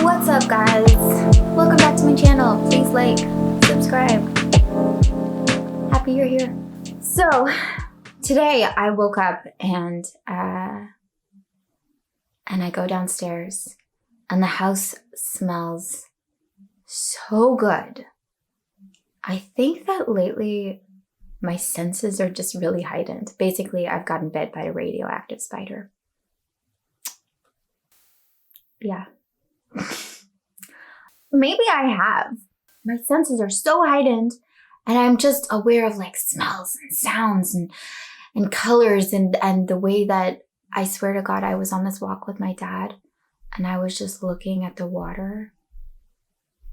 What's up, guys? Welcome back to my channel. Please like, subscribe. Happy you're here. So today I woke up and I go downstairs and the house smells so good. I think that lately my senses are just really heightened. Basically, I've gotten bit by a radioactive spider. Yeah. Maybe I have. My senses are so heightened and I'm just aware of like smells and sounds and colors and the way that I swear to God, I was on this walk with my dad and I was just looking at the water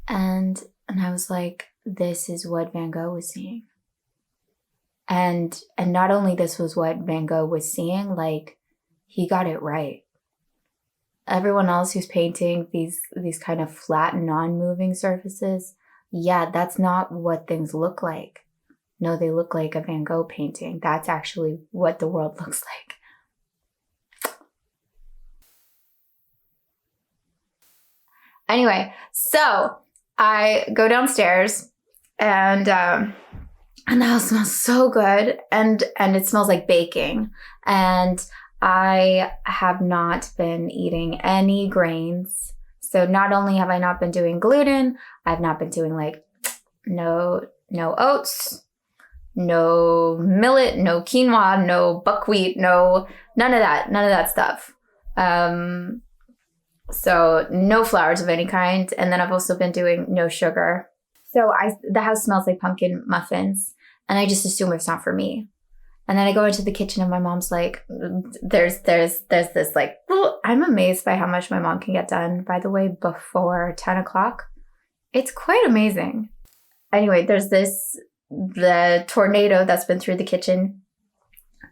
and I was like, this is what Van Gogh was seeing. And not only this was what Van Gogh was seeing, like he got it right. Everyone else who's painting these kind of flat, non-moving surfaces, yeah, that's not what things look like. No, they look like a Van Gogh painting. That's actually what the world looks like. Anyway, so I go downstairs and the house smells so good and it smells like baking. And I have not been eating any grains. So not only have I not been doing gluten, I've not been doing like no oats, no millet, no quinoa, no buckwheat, none of that stuff. So no flours of any kind. And then I've also been doing no sugar. So the house smells like pumpkin muffins and I just assume it's not for me. And then I go into the kitchen and my mom's like, there's this like, I'm amazed by how much my mom can get done, by the way, before 10 o'clock. It's quite amazing. Anyway, there's the tornado that's been through the kitchen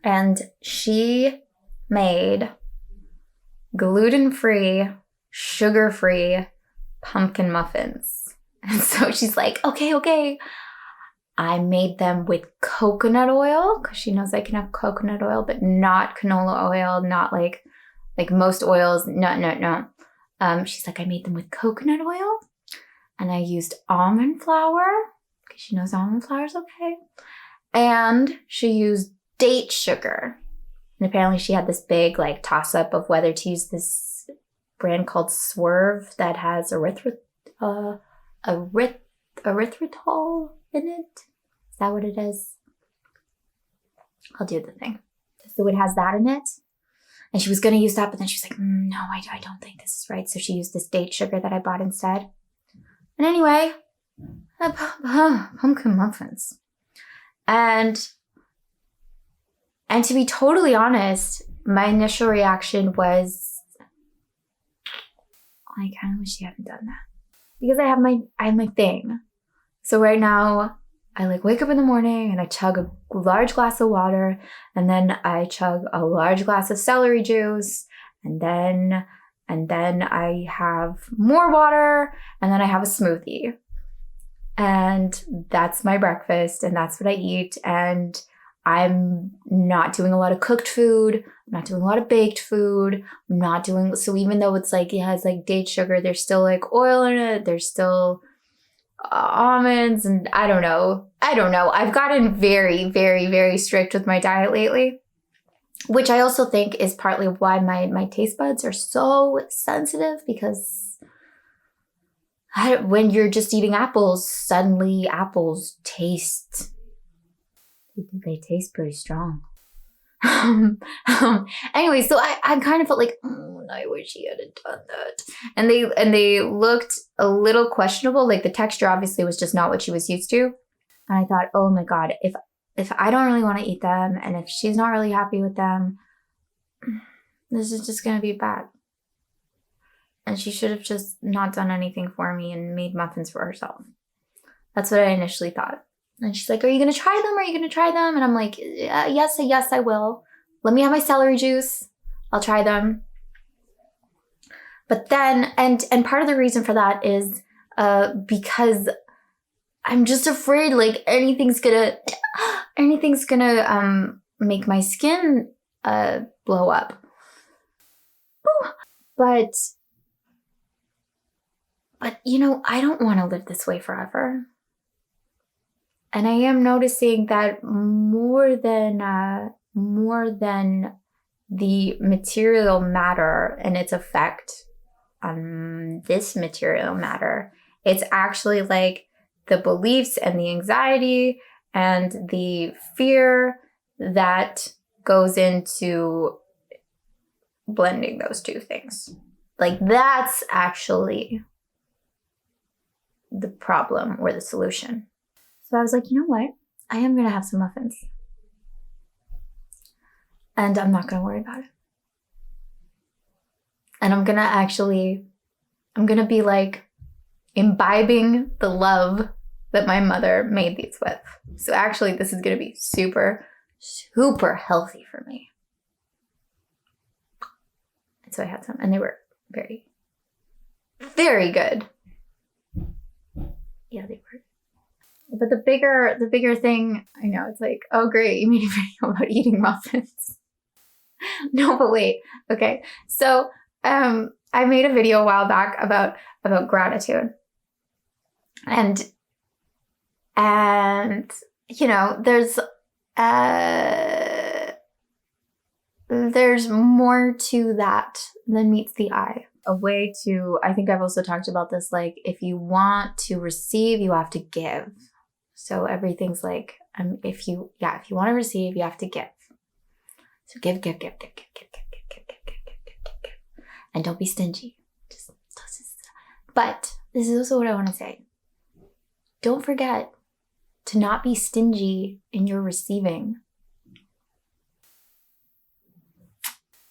and she made gluten-free, sugar-free pumpkin muffins. And so she's like, okay. I made them with coconut oil because she knows I can have coconut oil, but not canola oil, not like most oils. No. She's like, I made them with coconut oil and I used almond flour because she knows almond flour is okay. And she used date sugar. And apparently she had this big like toss up of whether to use this brand called Swerve that has erythritol in it. Is that what it is? I'll do the thing. So it has that in it. And she was going to use that, but then she was like, no, I don't think this is right. So she used this date sugar that I bought instead. And anyway, pumpkin muffins. And to be totally honest, my initial reaction was, I kind of wish you hadn't done that. Because I have my thing. So right now, I like wake up in the morning and I chug a large glass of water and then I chug a large glass of celery juice and then I have more water and then I have a smoothie. And that's my breakfast and that's what I eat. And I'm not doing a lot of cooked food. I'm not doing a lot of baked food. So even though it's like, it has like date sugar, there's still like oil in it. There's still almonds and I don't know. I've gotten very, very, very strict with my diet lately, which I also think is partly why my taste buds are so sensitive because when you're just eating apples, suddenly apples taste pretty strong. Anyway, so I kind of felt like, I wish he hadn't done that. And they looked a little questionable. Like the texture obviously was just not what she was used to. And I thought, oh my God, if I don't really want to eat them and if she's not really happy with them, this is just going to be bad. And she should have just not done anything for me and made muffins for herself. That's what I initially thought. And she's like, are you going to try them? Are you going to try them? And I'm like, yes, I will. Let me have my celery juice. I'll try them. But then, and part of the reason for that is because I'm just afraid like anything's gonna make my skin blow up. But you know, I don't want to live this way forever. And I am noticing that more than the material matter and its effect on this material matter, it's actually like the beliefs and the anxiety and the fear that goes into blending those two things. Like, that's actually the problem or the solution. So I was like, you know what? I am going to have some muffins. And I'm not going to worry about it. And I'm going to be like imbibing the love that my mother made these with. So actually, this is going to be super, super healthy for me. And so I had some, and they were very, very good. Yeah, they were. But the bigger thing, I know, it's like, oh great, you made a video about eating muffins. No, but wait. Okay. So I made a video a while back about gratitude. And you know, there's more to that than meets the eye. A way to, I think I've also talked about this, like, if you want to receive, you have to give. So everything's like, if you want to receive, you have to give. So give. And don't be stingy. But this is also what I want to say. Don't forget to not be stingy in your receiving.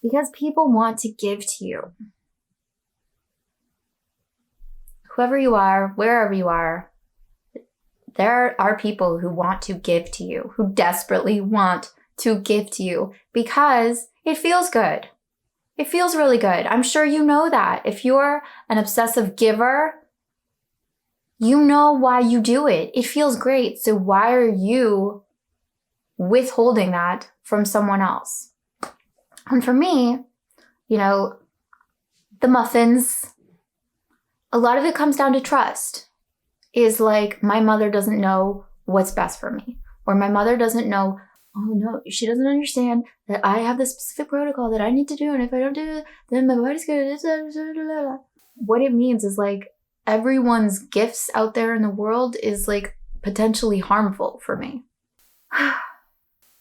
Because people want to give to you. Whoever you are, wherever you are, there are people who want to give to you, who desperately want to give to you because it feels good. It feels really good. I'm sure you know that. If you're an obsessive giver, you know why you do it. It feels great. So why are you withholding that from someone else? And for me, you know, the muffins, a lot of it comes down to trust. Is like, my mother doesn't know what's best for me. Or my mother doesn't know, oh no, she doesn't understand that I have this specific protocol that I need to do. And if I don't do it, then my body's going to... What it means is like, everyone's gifts out there in the world is like potentially harmful for me.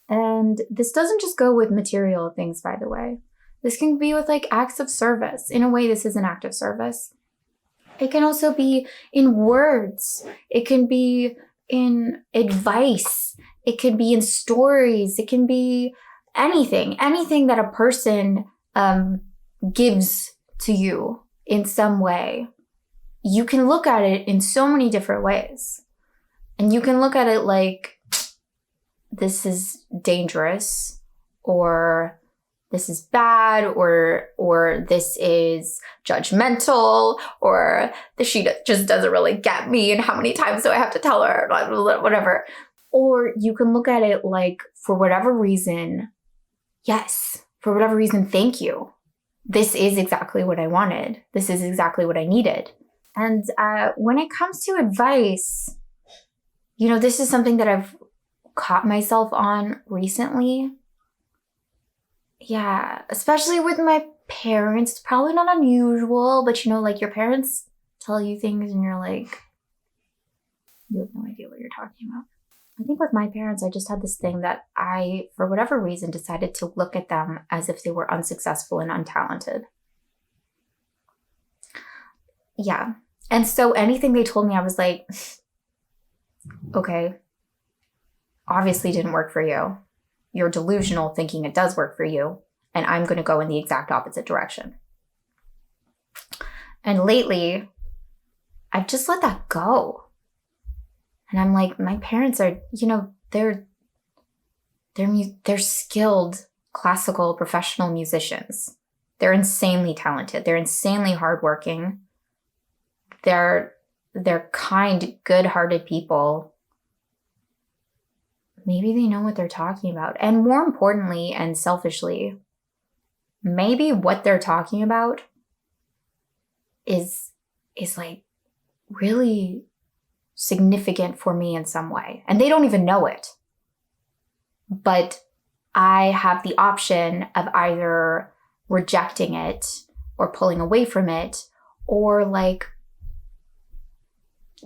And this doesn't just go with material things, by the way. This can be with like acts of service. In a way, this is an act of service. It can also be in words. It can be in advice. It can be in stories. It can be anything that a person gives to you in some way. You can look at it in so many different ways. And you can look at it like, this is dangerous, or this is bad, or this is judgmental, or she just doesn't really get me, and how many times do I have to tell her, whatever. Or you can look at it like, for whatever reason, yes, for whatever reason, thank you. This is exactly what I wanted. This is exactly what I needed. And when it comes to advice, you know, this is something that I've caught myself on recently. Yeah, especially with my parents. It's probably not unusual, but you know, like, your parents tell you things and you're like, you have no idea what you're talking about. I think with my parents, I just had this thing that I, for whatever reason, decided to look at them as if they were unsuccessful and untalented. Yeah. And so anything they told me, I was like, okay, obviously didn't work for you. You're delusional thinking it does work for you, and I'm going to go in the exact opposite direction. And lately, I've just let that go. And I'm like, my parents are, you know, they're skilled classical professional musicians. They're insanely talented. They're insanely hardworking. They're kind, good-hearted people. maybe they know what they're talking about. And more importantly and selfishly, maybe what they're talking about is like really significant for me in some way. And they don't even know it. But I have the option of either rejecting it or pulling away from it, or like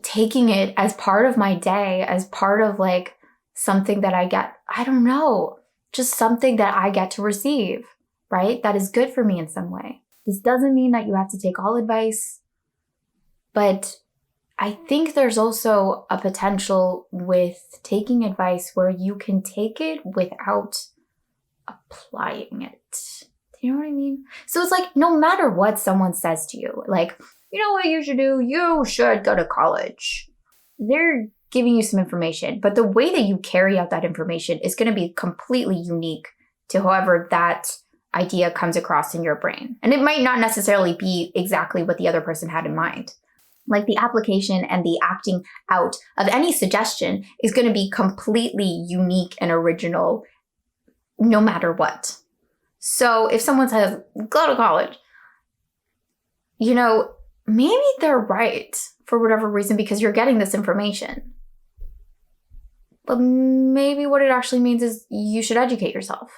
taking it as part of my day, as part of like something that I get, I don't know, just something that I get to receive, right? That is good for me in some way. This doesn't mean that you have to take all advice, but I think there's also a potential with taking advice where you can take it without applying it. Do you know what I mean? So it's like, no matter what someone says to you, like, you know what you should do? You should go to college. They're giving you some information, but the way that you carry out that information is going to be completely unique to however that idea comes across in your brain. And it might not necessarily be exactly what the other person had in mind. Like the application and the acting out of any suggestion is going to be completely unique and original no matter what. So if someone says, go to college, you know, maybe they're right for whatever reason because you're getting this information. But maybe what it actually means is you should educate yourself.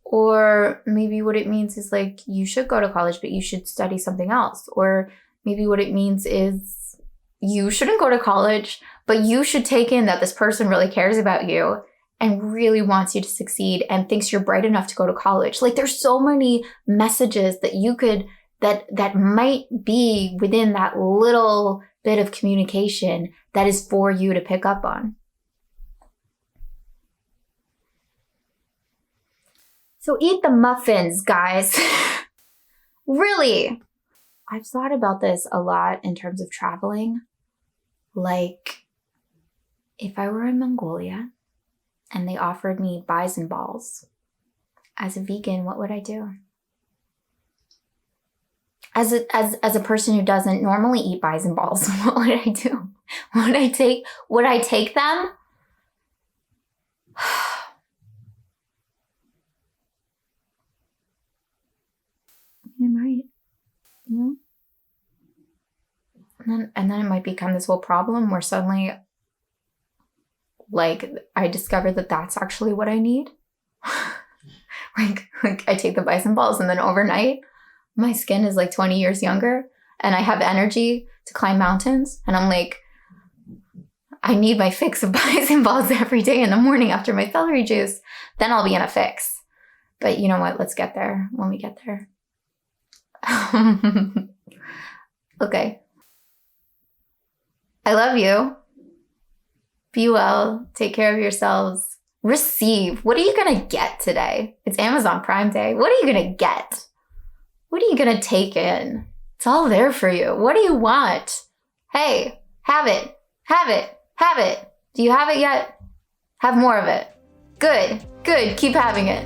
Or maybe what it means is like you should go to college, but you should study something else. Or maybe what it means is you shouldn't go to college, but you should take in that this person really cares about you and really wants you to succeed and thinks you're bright enough to go to college. Like there's so many messages that you could, that might be within that little bit of communication that is for you to pick up on. So eat the muffins, guys. Really. I've thought about this a lot in terms of traveling. Like, if I were in Mongolia and they offered me bison balls, as a vegan, what would I do? As a person who doesn't normally eat bison balls, what would I do? Would I take them? I might. You know? And then it might become this whole problem where suddenly, like, I discover that that's actually what I need. like I take the bison balls and then overnight, my skin is like 20 years younger and I have energy to climb mountains. And I'm like, I need my fix of bison balls every day in the morning after my celery juice. Then I'll be in a fix. But you know what? Let's get there when we get there. Okay. I love you. Be well. Take care of yourselves. Receive. What are you going to get today? It's Amazon Prime Day. What are you going to get? What are you going to take in? It's all there for you. What do you want? Hey, have it. Have it. Have it. Do you have it yet? Have more of it. Good. Good. Keep having it.